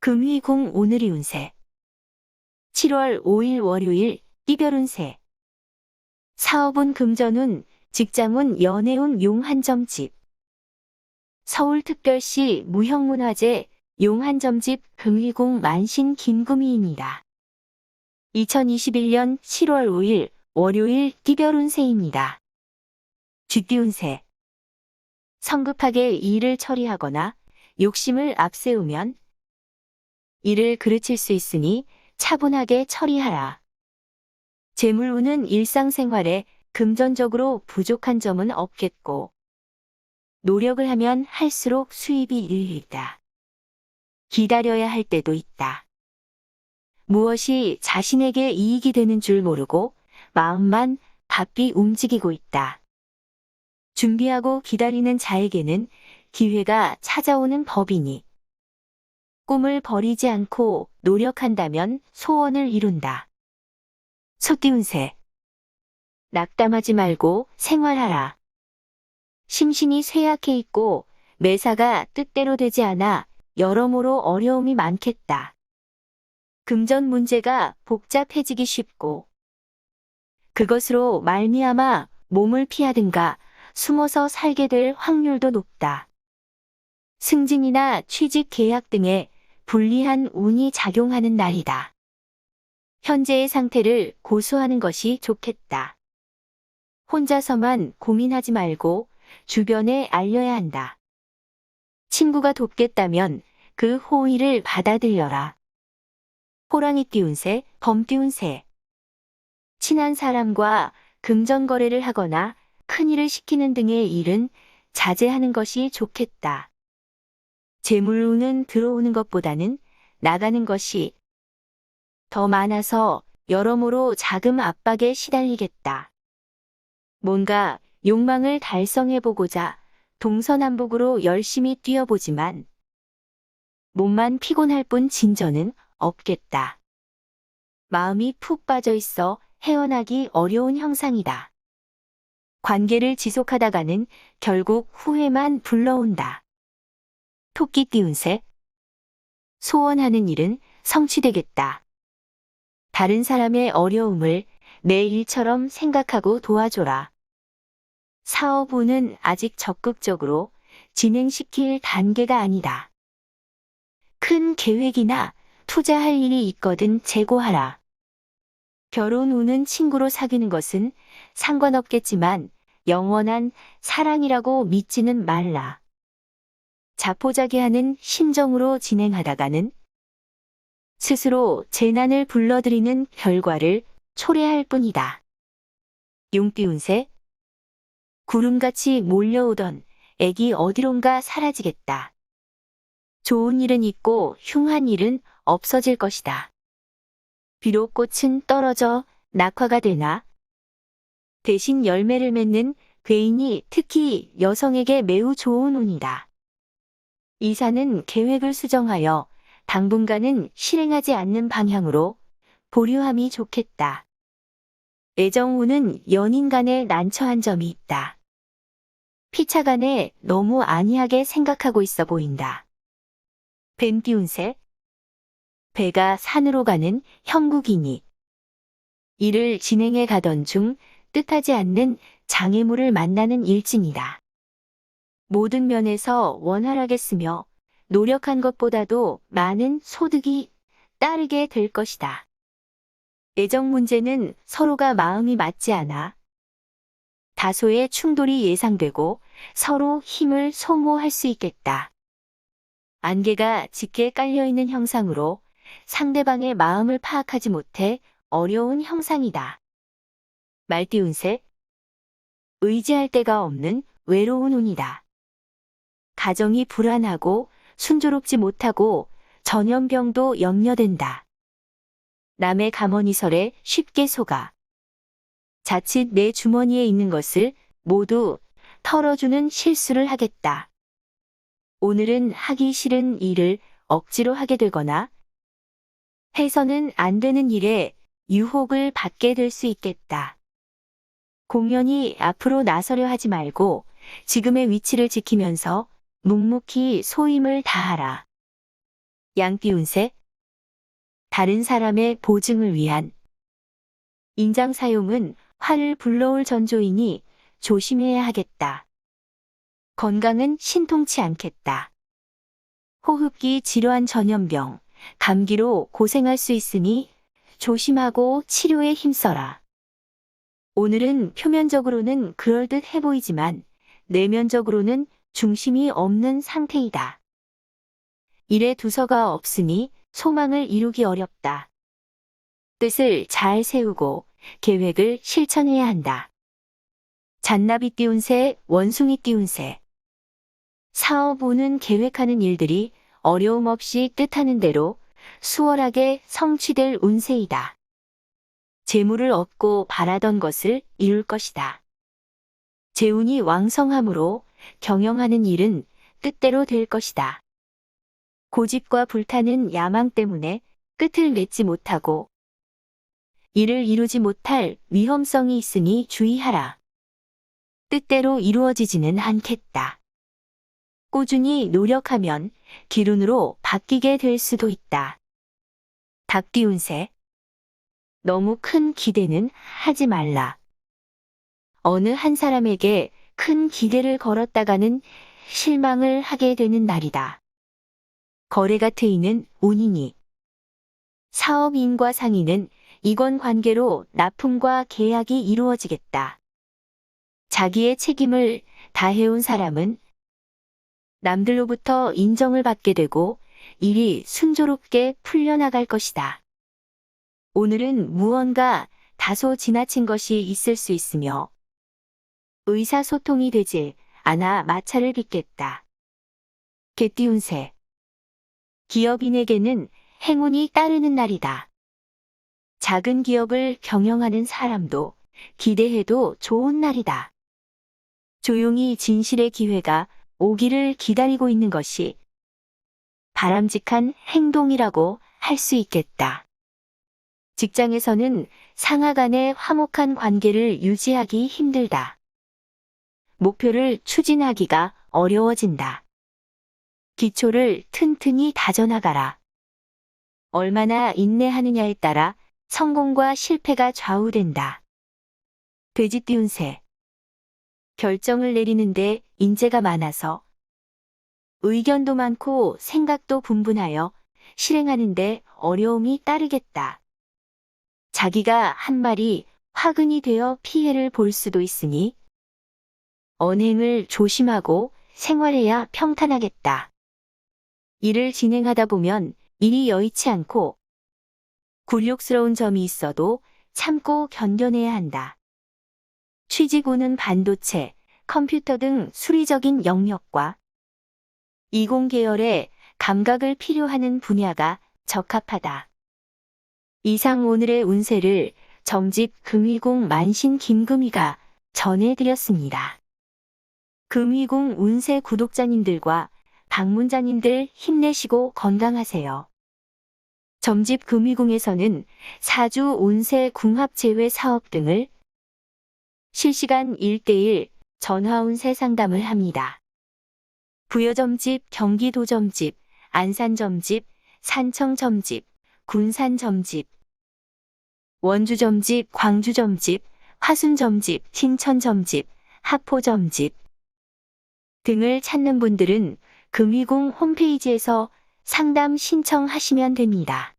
금희궁 오늘이 운세 7월 5일 월요일 이별운세 사업운 금전운, 직장운, 연애운 용한점집 서울특별시 무형문화재 용한점집 금희궁 만신 김구미입니다. 2021년 7월 5일 월요일 이별운세입니다. 쥐띠운세 성급하게 일을 처리하거나 욕심을 앞세우면 일을 그르칠 수 있으니 차분하게 처리하라. 재물운은 일상생활에 금전적으로 부족한 점은 없겠고 노력을 하면 할수록 수입이 늘리다. 기다려야 할 때도 있다. 무엇이 자신에게 이익이 되는 줄 모르고 마음만 바삐 움직이고 있다. 준비하고 기다리는 자에게는 기회가 찾아오는 법이니 꿈을 버리지 않고 노력한다면 소원을 이룬다. 소띠운세 낙담하지 말고 생활하라. 심신이 쇠약해 있고 매사가 뜻대로 되지 않아 여러모로 어려움이 많겠다. 금전 문제가 복잡해지기 쉽고 그것으로 말미암아 몸을 피하든가 숨어서 살게 될 확률도 높다. 승진이나 취직 계약 등에 불리한 운이 작용하는 날이다. 현재의 상태를 고수하는 것이 좋겠다. 혼자서만 고민하지 말고 주변에 알려야 한다. 친구가 돕겠다면 그 호의를 받아들여라. 호랑이띠 운세, 범띠 운세 친한 사람과 금전거래를 하거나 큰일을 시키는 등의 일은 자제하는 것이 좋겠다. 재물운은 들어오는 것보다는 나가는 것이 더 많아서 여러모로 자금 압박에 시달리겠다. 뭔가 욕망을 달성해보고자 동서남북으로 열심히 뛰어보지만 몸만 피곤할 뿐 진전은 없겠다. 마음이 푹 빠져 있어 헤어나기 어려운 형상이다. 관계를 지속하다가는 결국 후회만 불러온다. 토끼띠 운세 소원하는 일은 성취되겠다. 다른 사람의 어려움을 내 일처럼 생각하고 도와줘라. 사업운은 아직 적극적으로 진행시킬 단계가 아니다. 큰 계획이나 투자할 일이 있거든 재고하라. 결혼운은 친구로 사귀는 것은 상관없겠지만 영원한 사랑이라고 믿지는 말라. 자포자기하는 심정으로 진행하다가는 스스로 재난을 불러들이는 결과를 초래할 뿐이다. 용띠 운세 구름같이 몰려오던 액이 어디론가 사라지겠다. 좋은 일은 있고 흉한 일은 없어질 것이다. 비록 꽃은 떨어져 낙화가 되나 대신 열매를 맺는 괴인이 특히 여성에게 매우 좋은 운이다. 이사는 계획을 수정하여 당분간은 실행하지 않는 방향으로 보류함이 좋겠다. 애정운은 연인 간에 난처한 점이 있다. 피차 간에 너무 안이하게 생각하고 있어 보인다. 뱀띠 운세 배가 산으로 가는 형국이니 일을 진행해 가던 중 뜻하지 않는 장애물을 만나는 일진이다. 모든 면에서 원활하겠으며 노력한 것보다도 많은 소득이 따르게 될 것이다. 애정 문제는 서로가 마음이 맞지 않아 다소의 충돌이 예상되고 서로 힘을 소모할 수 있겠다. 안개가 짙게 깔려있는 형상으로 상대방의 마음을 파악하지 못해 어려운 형상이다. 말띠 운세 의지할 데가 없는 외로운 운이다. 가정이 불안하고 순조롭지 못하고 전염병도 염려된다. 남의 감언이설에 쉽게 속아 자칫 내 주머니에 있는 것을 모두 털어주는 실수를 하겠다. 오늘은 하기 싫은 일을 억지로 하게 되거나 해서는 안 되는 일에 유혹을 받게 될 수 있겠다. 공연히 앞으로 나서려 하지 말고 지금의 위치를 지키면서 묵묵히 소임을 다하라. 양띠운세. 다른 사람의 보증을 위한. 인장 사용은 화를 불러올 전조이니 조심해야 하겠다. 건강은 신통치 않겠다. 호흡기 질환 전염병, 감기로 고생할 수 있으니 조심하고 치료에 힘써라. 오늘은 표면적으로는 그럴듯해 보이지만 내면적으로는 중심이 없는 상태이다. 일에 두서가 없으니 소망을 이루기 어렵다. 뜻을 잘 세우고 계획을 실천해야 한다. 잔나비 띠운세, 원숭이 띠운세. 사업 운은 계획하는 일들이 어려움 없이 뜻하는 대로 수월하게 성취될 운세이다. 재물을 얻고 바라던 것을 이룰 것이다. 재운이 왕성하므로 경영하는 일은 뜻대로 될 것이다. 고집과 불타는 야망 때문에 끝을 맺지 못하고 이를 이루지 못할 위험성이 있으니 주의하라. 뜻대로 이루어지지는 않겠다. 꾸준히 노력하면 기운으로 바뀌게 될 수도 있다. 닭띠운세. 너무 큰 기대는 하지 말라. 어느 한 사람에게 큰 기대를 걸었다가는 실망을 하게 되는 날이다. 거래가 트이는 운이니. 사업인과 상인은 이권 관계로 납품과 계약이 이루어지겠다. 자기의 책임을 다해온 사람은 남들로부터 인정을 받게 되고 일이 순조롭게 풀려나갈 것이다. 오늘은 무언가 다소 지나친 것이 있을 수 있으며 의사소통이 되지 않아 마찰을 빚겠다. 개띠운세. 기업인에게는 행운이 따르는 날이다. 작은 기업을 경영하는 사람도 기대해도 좋은 날이다. 조용히 진실의 기회가 오기를 기다리고 있는 것이 바람직한 행동이라고 할 수 있겠다. 직장에서는 상하 간의 화목한 관계를 유지하기 힘들다. 목표를 추진하기가 어려워진다. 기초를 튼튼히 다져나가라. 얼마나 인내하느냐에 따라 성공과 실패가 좌우된다. 돼지띠운세. 결정을 내리는데 인재가 많아서 의견도 많고 생각도 분분하여 실행하는데 어려움이 따르겠다. 자기가 한 말이 화근이 되어 피해를 볼 수도 있으니 언행을 조심하고 생활해야 평탄하겠다. 일을 진행하다 보면 일이 여의치 않고 굴욕스러운 점이 있어도 참고 견뎌내야 한다. 취지고는 반도체, 컴퓨터 등 수리적인 영역과 이공계열의 감각을 필요하는 분야가 적합하다. 이상 오늘의 운세를 점집 금위궁 만신 김금희가 전해드렸습니다. 금위궁 운세 구독자님들과 방문자님들 힘내시고 건강하세요. 점집 금위궁에서는 사주 운세 궁합 제외 사업 등을 실시간 1:1 전화운세 상담을 합니다. 부여점집, 경기도점집, 안산점집, 산청점집, 군산점집, 원주점집, 광주점집, 화순점집, 신천점집, 하포점집 등을 찾는 분들은 금위궁 홈페이지에서 상담 신청하시면 됩니다.